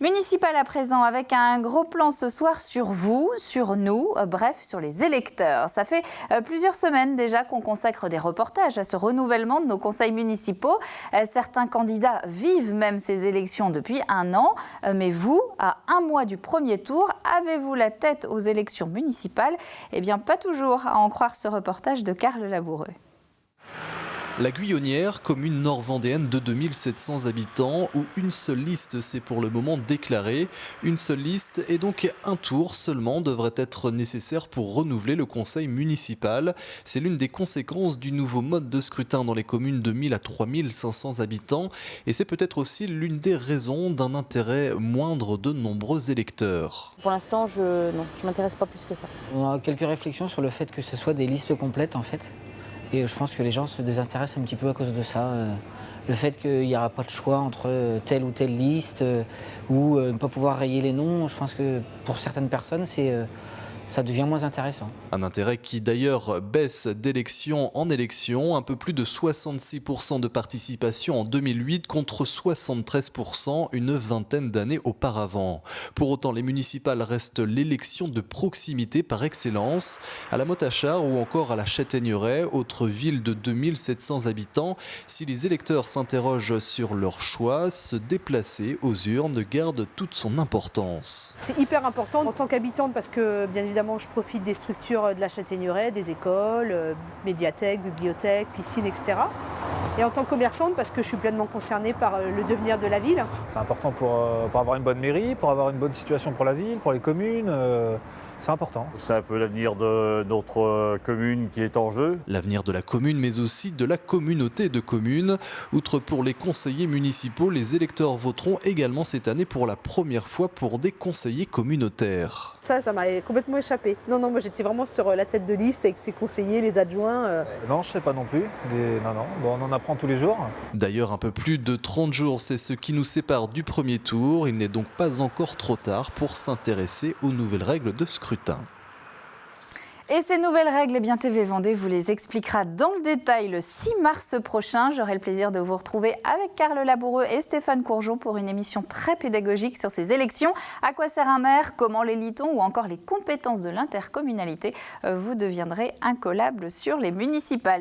Municipal à présent, avec un gros plan ce soir sur vous, sur nous, bref, sur les électeurs. Ça fait plusieurs semaines déjà qu'on consacre des reportages à ce renouvellement de nos conseils municipaux. Certains candidats vivent même ces élections depuis un an. Mais vous, à un mois du premier tour, avez-vous la tête aux élections municipales? Eh bien, pas toujours, à en croire ce reportage de Carl Laboureux. La Guyonnière, commune nord-vendéenne de 2700 habitants, où une seule liste s'est pour le moment déclarée. Une seule liste et donc un tour seulement devrait être nécessaire pour renouveler le conseil municipal. C'est l'une des conséquences du nouveau mode de scrutin dans les communes de 1000 à 3500 habitants. Et c'est peut-être aussi l'une des raisons d'un intérêt moindre de nombreux électeurs. Pour l'instant, je m'intéresse pas plus que ça. On a quelques réflexions sur le fait que ce soit des listes complètes en fait. Et je pense que les gens se désintéressent un petit peu à cause de ça. Le fait qu'il n'y aura pas de choix entre telle ou telle liste ou ne pas pouvoir rayer les noms, je pense que pour certaines personnes, ça devient moins intéressant. Un intérêt qui d'ailleurs baisse d'élection en élection, un peu plus de 66% de participation en 2008 contre 73% une vingtaine d'années auparavant. Pour autant, les municipales restent l'élection de proximité par excellence. À la Motte-à-Char ou encore à la Châtaigneraie, autre ville de 2700 habitants, si les électeurs s'interrogent sur leur choix, se déplacer aux urnes garde toute son importance. C'est hyper important en tant qu'habitante parce que bien évidemment je profite des structures de la Châtaigneraie, des écoles, médiathèques, bibliothèques, piscines, etc. Et en tant que commerçante parce que je suis pleinement concernée par le devenir de la ville. C'est important pour avoir une bonne mairie, pour avoir une bonne situation pour la ville, pour les communes. C'est important. C'est un peu l'avenir de notre commune qui est en jeu. L'avenir de la commune, mais aussi de la communauté de communes. Outre pour les conseillers municipaux, les électeurs voteront également cette année pour la première fois pour des conseillers communautaires. Ça m'a complètement échappé. Non, moi j'étais vraiment sur la tête de liste avec ses conseillers, les adjoints. Non, je ne sais pas non plus. Non. Bon, on en apprend tous les jours. D'ailleurs, un peu plus de 30 jours, c'est ce qui nous sépare du premier tour. Il n'est donc pas encore trop tard pour s'intéresser aux nouvelles règles de scrutin. Et ces nouvelles règles, eh bien TV Vendée vous les expliquera dans le détail le 6 mars prochain. J'aurai le plaisir de vous retrouver avec Carl Laboureux et Stéphane Courgeot pour une émission très pédagogique sur ces élections. À quoi sert un maire, comment l'élit-on ou encore les compétences de l'intercommunalité. Vous deviendrez incollable sur les municipales.